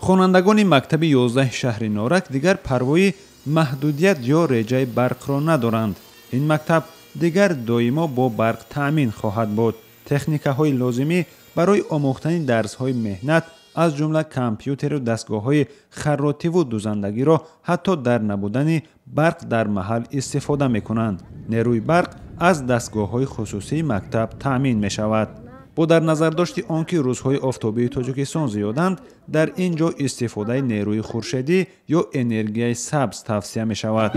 хонандагони мактаби 11 шаҳри Норак дигар парвои маҳдудият ё реҷаи барқро надоранд. ин мактаб дигар доимо бо барқ таъмин хоҳад буд. техникаҳои лозимӣ барои омӯхтани дарсҳои меҳнат аз ҷумла компютеру дастгоҳҳои харротиву дузандагиро ҳатто дар набудани барқ дар маҳал истифода мекунанд. нерӯи барқ аз дастгоҳҳои хусусии мактаб таъмин мешавад. бо дар назардошти он ки рӯзҳои офтобии Тоҷикистон зиёданд, дар ин ҷо истифодаи нерӯи хуршедӣ ё энергияи сабз тавсия мешавад.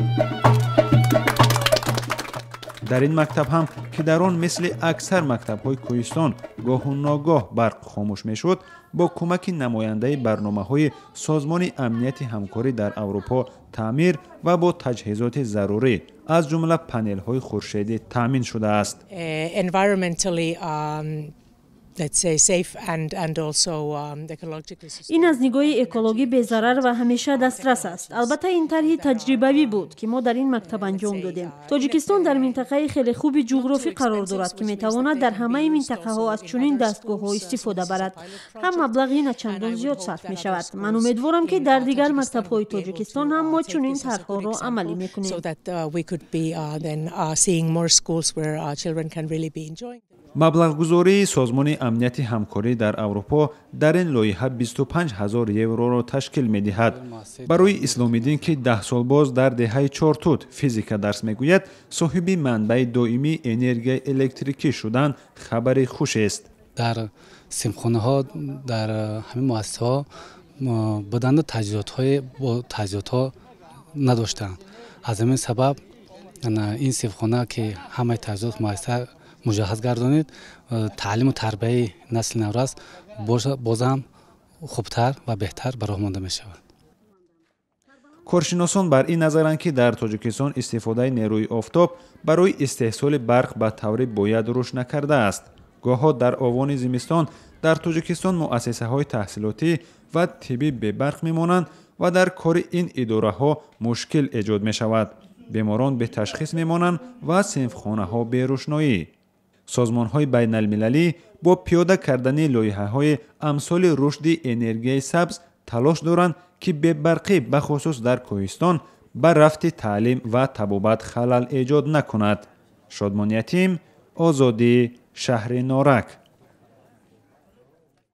дар ин мактаб ҳам ки дар он мисли аксар мактабҳои кӯҳистон гоҳу ногоҳ барқ хомӯш мешуд, бо кӯмаки намояндаи барномаҳои Созмони амнияти ҳамкорӣ дар Аврупо таъмир ва бо таҷҳизоти зарурӣ аз ҷумла панелҳои хуршедӣ таъмин шудааст. ин аз нигоҳи экологӣ безарар ва ҳамеша дастрас аст. албатта ин тарҳи таҷрибавӣ буд ки мо дар ин мактаб анҷом додем. Тоҷикистон дар минтақаи хеле хуби ҷуғрофӣ қарор дорад ки метавонад дар ҳамаи минтақаҳо аз чунин дастгоҳҳо истифода барад. ҳам маблағи начандон зиёд сарф мешавад. ман умедворам ки дар дигар мактабҳои Тоҷикистон ҳам мо чунин тарҳҳоро амалӣ мекунем. маблағгузории Созмони амнияти ҳамкорӣ дар Аврупо дар ин лоиҳа 25 000 евроро ташкил медиҳад. барои Исломиддин ки 10 сол боз дар деҳаи чортут физика дарс мегӯяд, соҳиби манбаи доимии энергияи электрикӣ шудан хабари хушест. дар симхонаҳо дар ҳамин муассисаҳо буданду таҷҳизотҳо надоштанд. аз ҳамин сабаб ин симхона ки ҳамаи таҷҳизот муассиса муҷаҳҳаз гардонид, таълиму тарбияи насли наврас бозам хубтар ва беҳтар ба роҳ монда мешавад. коршиносон бар ин назаранд ки дар Тоҷикистон истифодаи нерӯи офтоб барои истеҳсоли барқ ба таври бояд рушд накардааст. гоҳҳо дар овони зимистон дар Тоҷикистон муассисаҳои таҳсилотӣ ва тиббӣ бебарқ мемонанд ва дар кори ин идораҳо мушкил эҷод мешавад. беморон беташхис мемонанд ва синфхонаҳо берӯшноӣ. созмонҳои байналмилалӣ бо пиёда кардани лоиҳаҳои амсоли рушди энергияи сабз талош доранд ки бебарқӣ бахусус дар кӯҳистон ба рафти таълим ва табобат халал эҷод накунад. шодмон Ятим, Озодӣ, шаҳри Норак.